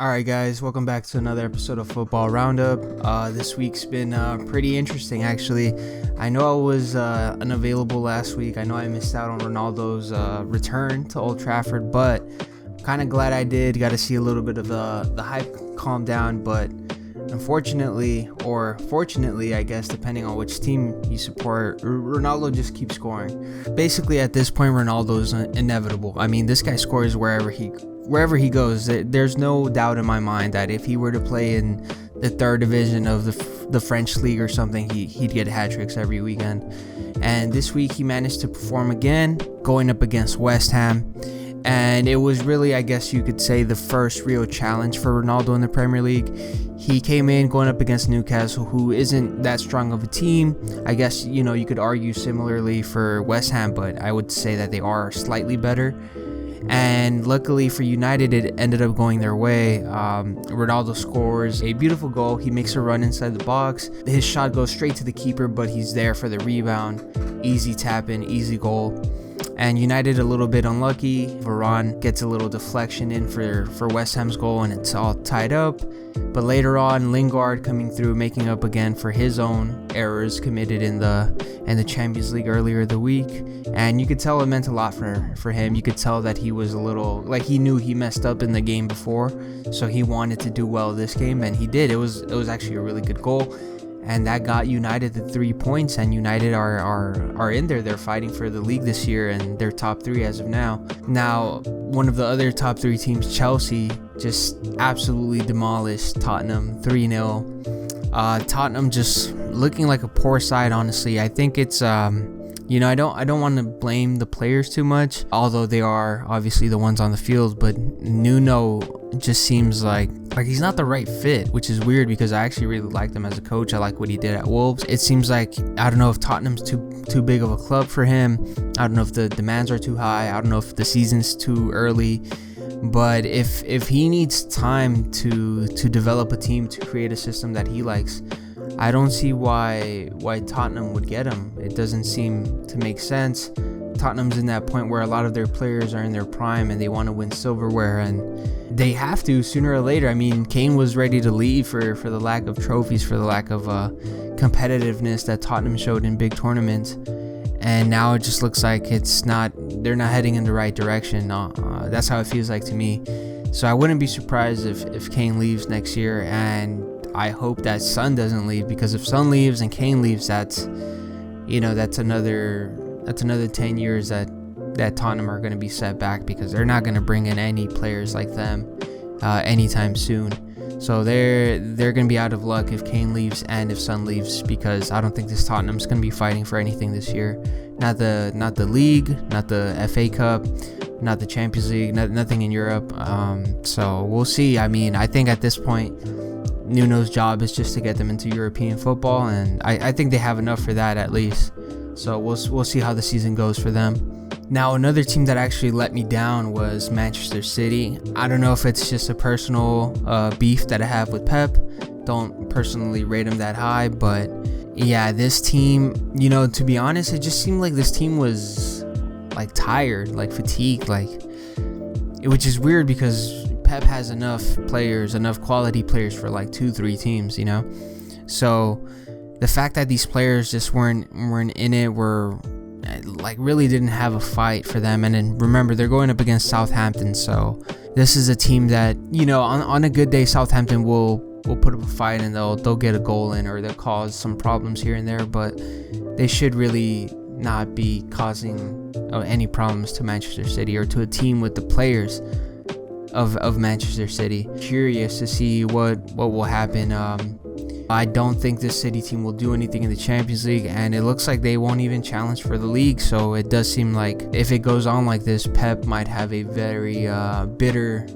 Alright guys, welcome back to another episode of Football Roundup. This week's been pretty interesting actually. I know I was unavailable last week. I know I missed out on Ronaldo's return to Old Trafford, but kind of glad I did. Got to see a little bit of the hype calm down, but unfortunately, or fortunately I guess, depending on which team you support, Ronaldo just keeps scoring. Basically at this point Ronaldo's inevitable. I mean, this guy scores wherever he goes. There's no doubt in my mind that if he were to play in the third division of the French league or something, he'd get hat tricks every weekend. And this week he managed to perform again, going up against West Ham. And it was really, I guess you could say, the first real challenge for Ronaldo in the Premier League. He came in going up against Newcastle, who isn't that strong of a team. I guess, you could argue similarly for West Ham, but I would say that they are slightly better. And luckily for United, it ended up going their way. Ronaldo scores a beautiful goal. He makes a run inside the box. His shot goes straight to the keeper, but he's there for the rebound. Easy tap in, easy goal. And United a little bit unlucky. Varane gets a little deflection in for West Ham's goal, and it's all tied up. But later on, Lingard coming through, making up again for his own errors committed in the Champions League earlier the week. And you could tell it meant a lot for him. You could tell that he was a little, like, he knew he messed up in the game before, so he wanted to do well this game, and he did. It was actually a really good goal. And that got United the 3 points, and United are in there. They're fighting for the league this year, and they're top 3 as of now. Now, one of the other top 3 teams, Chelsea, just absolutely demolished Tottenham 3-0. Tottenham just looking like a poor side, honestly. I think it's I don't want to blame the players too much, although they are obviously the ones on the field, but Nuno just seems like he's not the right fit, which is weird because I actually really liked him as a coach. I like what he did at Wolves. It seems like, I don't know if Tottenham's too big of a club for him. I don't know if the demands are too high. I don't know if the season's too early. But if he needs time to develop a team, to create a system that he likes, I don't see why Tottenham would get him. It doesn't seem to make sense. Tottenham's in that point where a lot of their players are in their prime and they want to win silverware, and they have to sooner or later. I mean, Kane was ready to leave for the lack of trophies, for the lack of competitiveness that Tottenham showed in big tournaments, and now it just looks like they're not heading in the right direction. That's how it feels like to me. So I wouldn't be surprised if Kane leaves next year, and I hope that Son doesn't leave, because if Son leaves and Kane leaves, that's another 10 years that Tottenham are going to be set back, because they're not going to bring in any players like them anytime soon. So they're going to be out of luck if Kane leaves and if Son leaves, because I don't think this Tottenham's going to be fighting for anything this year. Not the league, not the FA Cup, not the Champions League, nothing in Europe. So we'll see. I mean, I think at this point Nuno's job is just to get them into European football, and I think they have enough for that at least. So we'll see how the season goes for them. Now, another team that actually let me down was Manchester City. I don't know if it's just a personal beef that I have with Pep. Don't personally rate him that high, but yeah, this team, to be honest, it just seemed like this team was like tired, like fatigued, which is weird because Pep has enough quality players for like 2-3 teams, So the fact that these players just weren't in it, were like really didn't have a fight for them. And then remember, they're going up against Southampton, so this is a team that, on a good day, Southampton will put up a fight and they'll get a goal in, or they'll cause some problems here and there, but they should really not be causing any problems to Manchester City or to a team with the players of Manchester City. Curious to see what will happen. I don't think this City team will do anything in the Champions League, and it looks like they won't even challenge for the league. So it does seem like if it goes on like this, Pep might have a very bitter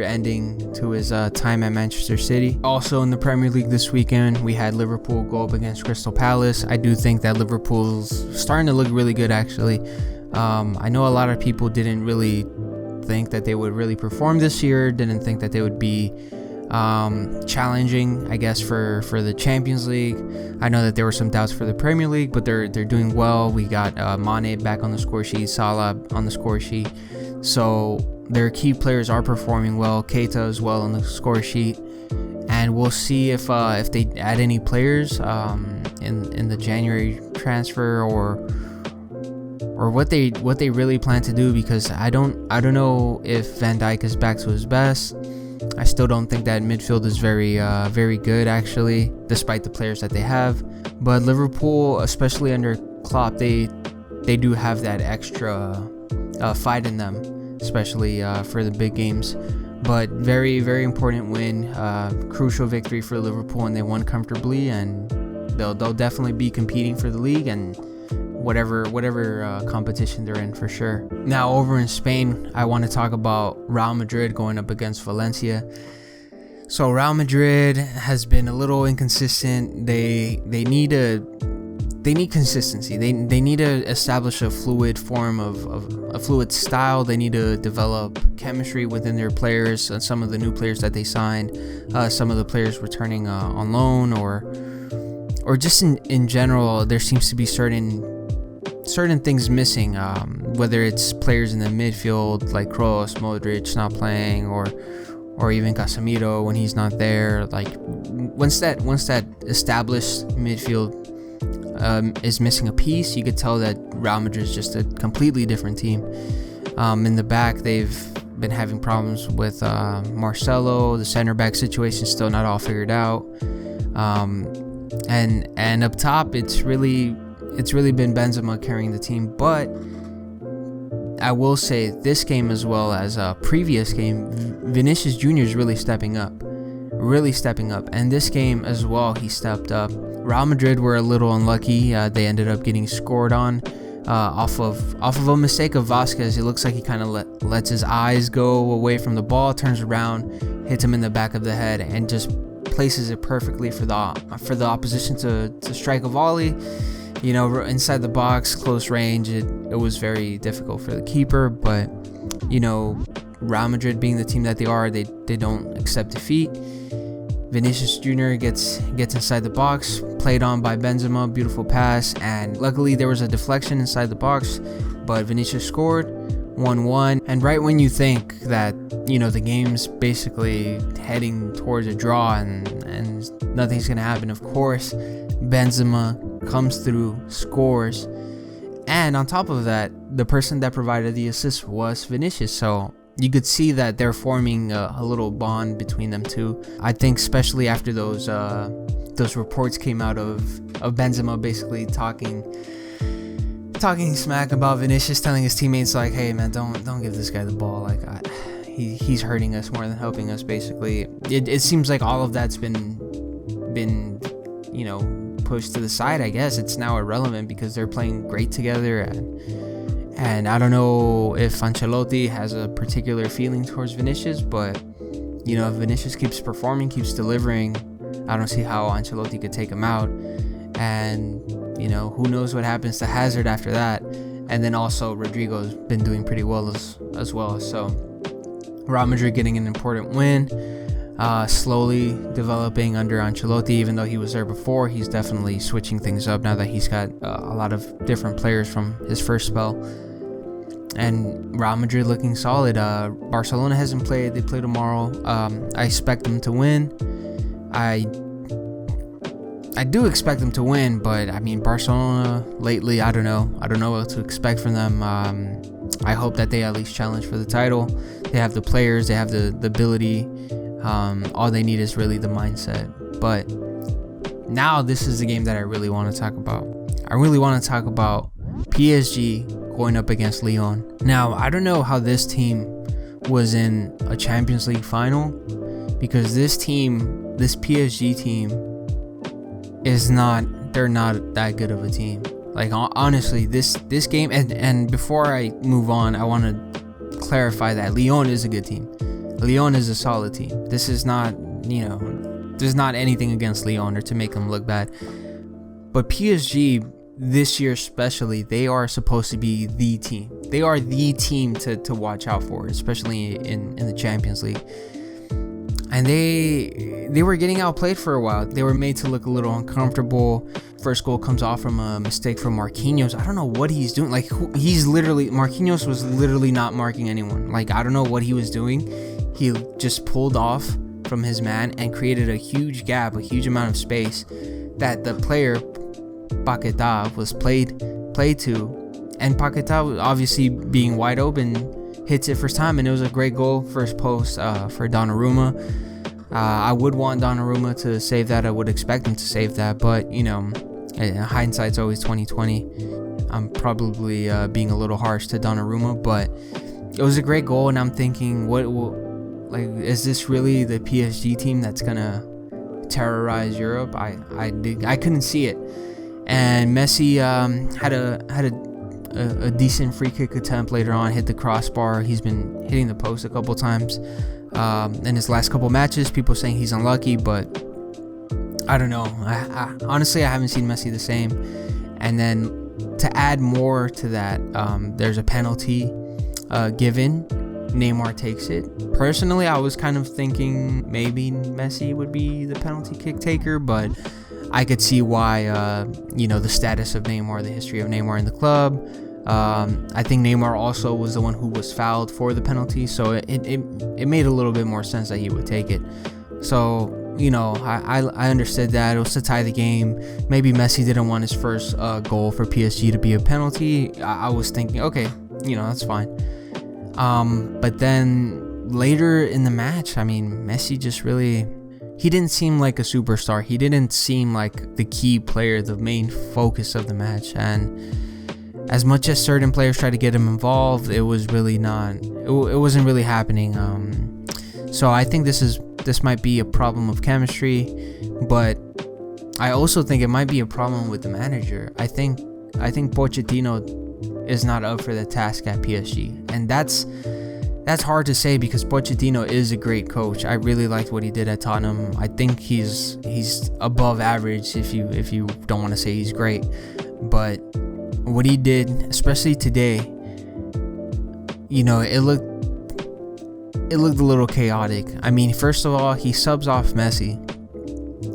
ending to his time at Manchester City. Also in the Premier League this weekend, we had Liverpool go up against Crystal Palace. I do think that Liverpool's starting to look really good, actually. I know a lot of people didn't really think that they would really perform this year, didn't think that they would be challenging, I guess, for the Champions League. I know that there were some doubts for the Premier League, but they're doing well. We got Mane back on the score sheet, Salah on the score sheet. So their key players are performing well. Keita as well on the score sheet, and we'll see if they add any players in the January transfer or what they really plan to do, because I don't know if Van Dijk is back to his best. I still don't think that midfield is very good, actually, despite the players that they have. But Liverpool, especially under Klopp, they do have that extra fight in them, especially for the big games. But very, very important win, crucial victory for Liverpool, and they won comfortably, and they'll definitely be competing for the league and whatever competition they're in, for sure. Now over in Spain, I want to talk about Real Madrid going up against Valencia. So Real Madrid has been a little inconsistent. They need consistency. They need to establish a fluid form of a fluid style. They need to develop chemistry within their players, and some of the new players that they signed, some of the players returning on loan, or just in general, there seems to be certain things missing, whether it's players in the midfield like Kroos, Modric not playing, or even Casemiro when he's not there. Like once that established midfield is missing a piece, you could tell that Real Madrid is just a completely different team. In the back, they've been having problems with Marcelo. The center back situation is still not all figured out, and up top, it's really been Benzema carrying the team. But I will say this game, as well as a previous game, Vinicius Jr. is really stepping up, and this game as well, he stepped up. Real Madrid were a little unlucky. They ended up getting scored on off of a mistake of Vasquez. It looks like he kind of lets his eyes go away from the ball, turns around, hits him in the back of the head, and just places it perfectly for the opposition to strike a volley. You know, inside the box, close range, it was very difficult for the keeper. But, you know, Real Madrid being the team that they are, they don't accept defeat. Vinicius Jr. gets inside the box, played on by Benzema, beautiful pass, and luckily there was a deflection inside the box, but Vinicius scored, 1-1. And right when you think that, you know, the game's basically heading towards a draw and nothing's gonna happen, of course, Benzema comes through, scores, and on top of that, the person that provided the assist was Vinicius. So you could see that they're forming a little bond between them two. I think especially after those reports came out of Benzema basically talking smack about Vinicius, telling his teammates like, "Hey man, don't give this guy the ball. Like he's hurting us more than helping us." Basically, it seems like all of that's been you know, pushed to the side. I guess it's now irrelevant because they're playing great together, and I don't know if Ancelotti has a particular feeling towards Vinicius, but, you know, if Vinicius keeps performing, keeps delivering, I don't see how Ancelotti could take him out. And, you know, who knows what happens to Hazard after that. And then also Rodrigo's been doing pretty well as well. So Real Madrid getting an important win, slowly developing under Ancelotti. Even though he was there before, he's definitely switching things up now that he's got a lot of different players from his first spell. And Real Madrid looking solid. Barcelona hasn't played. They play tomorrow. I expect them to win. I do expect them to win, but I mean, Barcelona lately, I don't know what to expect from them. I hope that they at least challenge for the title. They have the players, they have the ability. All they need is really the mindset. But now this is the game that I really want to talk about. I really want to talk about PSG going up against Lyon. Now, I don't know how this team was in a Champions League final, because this PSG team they're not that good of a team. Like, honestly, this game, and before I move on, I want to clarify that Lyon is a good team. Lyon is a solid team. This is not, you know, there's not anything against Lyon or to make them look bad. But PSG, this year especially, they are supposed to be the team. They are the team to watch out for, especially in the Champions League. And they were getting outplayed for a while. They were made to look a little uncomfortable. First goal comes off from a mistake from Marquinhos. I don't know what he's doing. Like, Marquinhos was literally not marking anyone. Like, I don't know what he was doing. He just pulled off from his man and created a huge gap, a huge amount of space that the player Paquetá was played to, and Paquetá, obviously being wide open, hits it first time, and it was a great goal, first post for Donnarumma. I would want Donnarumma to save that. I would expect him to save that, but hindsight's always 20/20. I'm probably being a little harsh to Donnarumma, but it was a great goal, and I'm thinking, is this really the PSG team that's gonna terrorize Europe? I couldn't see it, and Messi had a decent free kick attempt later on, hit the crossbar. He's been hitting the post a couple times. In his last couple matches, people saying he's unlucky, but I don't know. I honestly, I haven't seen Messi the same. And then to add more to that, there's a penalty given. Neymar takes it. Personally, I was kind of thinking maybe Messi would be the penalty kick taker, but I could see why, the status of Neymar, the history of Neymar in the club. I think Neymar also was the one who was fouled for the penalty, so it made a little bit more sense that he would take it. So, I understood that. It was to tie the game. Maybe Messi didn't want his first goal for PSG to be a penalty. I was thinking, okay, that's fine. But then later in the match, I mean, Messi just he didn't seem like a superstar. He didn't seem like the key player, the main focus of the match. And as much as certain players tried to get him involved, it was really not. It wasn't really happening. So I think this might be a problem of chemistry, but I also think it might be a problem with the manager. I think Pochettino is not up for the task at PSG, and that's hard to say because Pochettino is a great coach. I really liked what he did at Tottenham. I think he's above average if you don't want to say he's great, but what he did, especially today, it looked a little chaotic. I mean, first of all, he subs off Messi,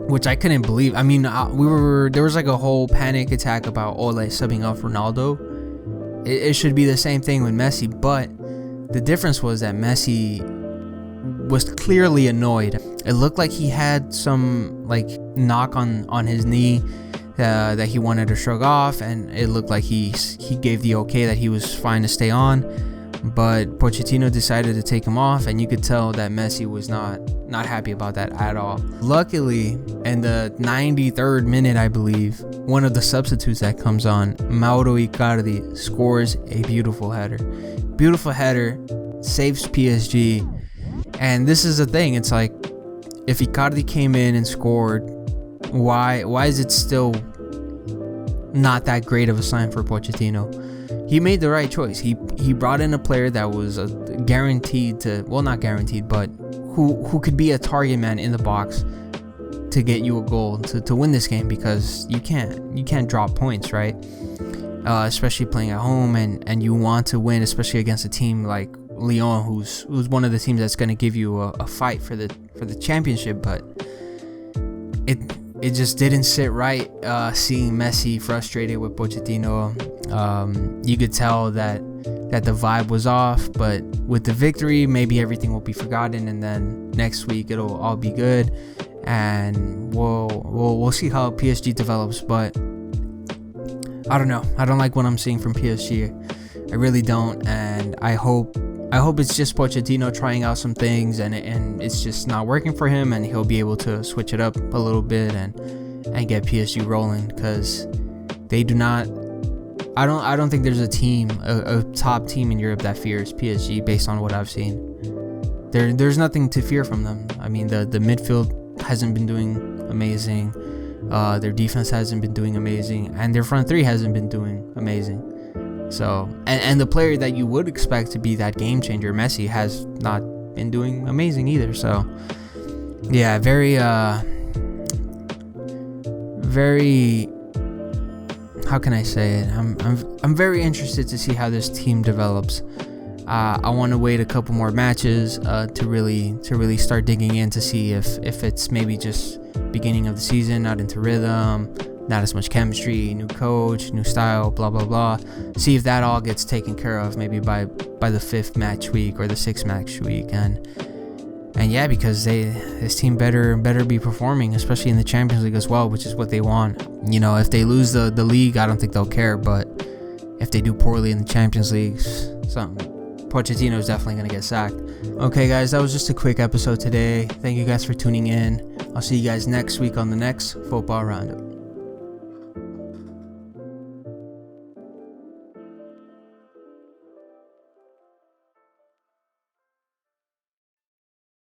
which I couldn't believe. I mean, there was like a whole panic attack about Ole subbing off Ronaldo. It should be the same thing with Messi, but the difference was that Messi was clearly annoyed. It looked like he had some knock on his knee that he wanted to shrug off, and it looked like he gave the okay that he was fine to stay on, but Pochettino decided to take him off, and you could tell that Messi was not happy about that at all. Luckily, in the 93rd minute, I believe, one of the substitutes that comes on, Mauro Icardi, scores a beautiful header, saves PSG. And this is the thing, it's like, if Icardi came in and scored, why is it still not that great of a sign for Pochettino? He made the right choice. He brought in a player that was guaranteed to, well, not guaranteed, but who could be a target man in the box to get you a goal to win this game, because you can't drop points, right? Especially playing at home, and you want to win, especially against a team like Lyon, who's one of the teams that's going to give you a fight for the championship. But it just didn't sit right, seeing Messi frustrated with Pochettino. You could tell that the vibe was off, but with the victory, maybe everything will be forgotten, and then next week it'll all be good, and we'll see how PSG develops. But I don't know. I don't like what I'm seeing from PSG. I really don't, and I hope it's just Pochettino trying out some things, and it's just not working for him, and he'll be able to switch it up a little bit and get PSG rolling, because they do not. I don't think there's a top team in Europe that fears PSG based on what I've seen. There's nothing to fear from them. I mean, the midfield hasn't been doing amazing. Their defense hasn't been doing amazing, and their front three hasn't been doing amazing. So, and the player that you would expect to be that game changer, Messi, has not been doing amazing either. So, yeah, very, how can I say it? I'm very interested to see how this team develops. I want to wait a couple more matches to really start digging in to see if it's maybe just beginning of the season, not into rhythm, not as much chemistry, new coach, new style, blah blah blah. See if that all gets taken care of maybe by the 5th match week or the 6th match week, and yeah, because this team better be performing, especially in the Champions League as well, which is what they want. You know, if they lose the league, I don't think they'll care, but if they do poorly in the Champions League, Pochettino is definitely going to get sacked. Okay, guys, that was just a quick episode today. Thank you guys for tuning in. I'll see you guys next week on the next Football Roundup.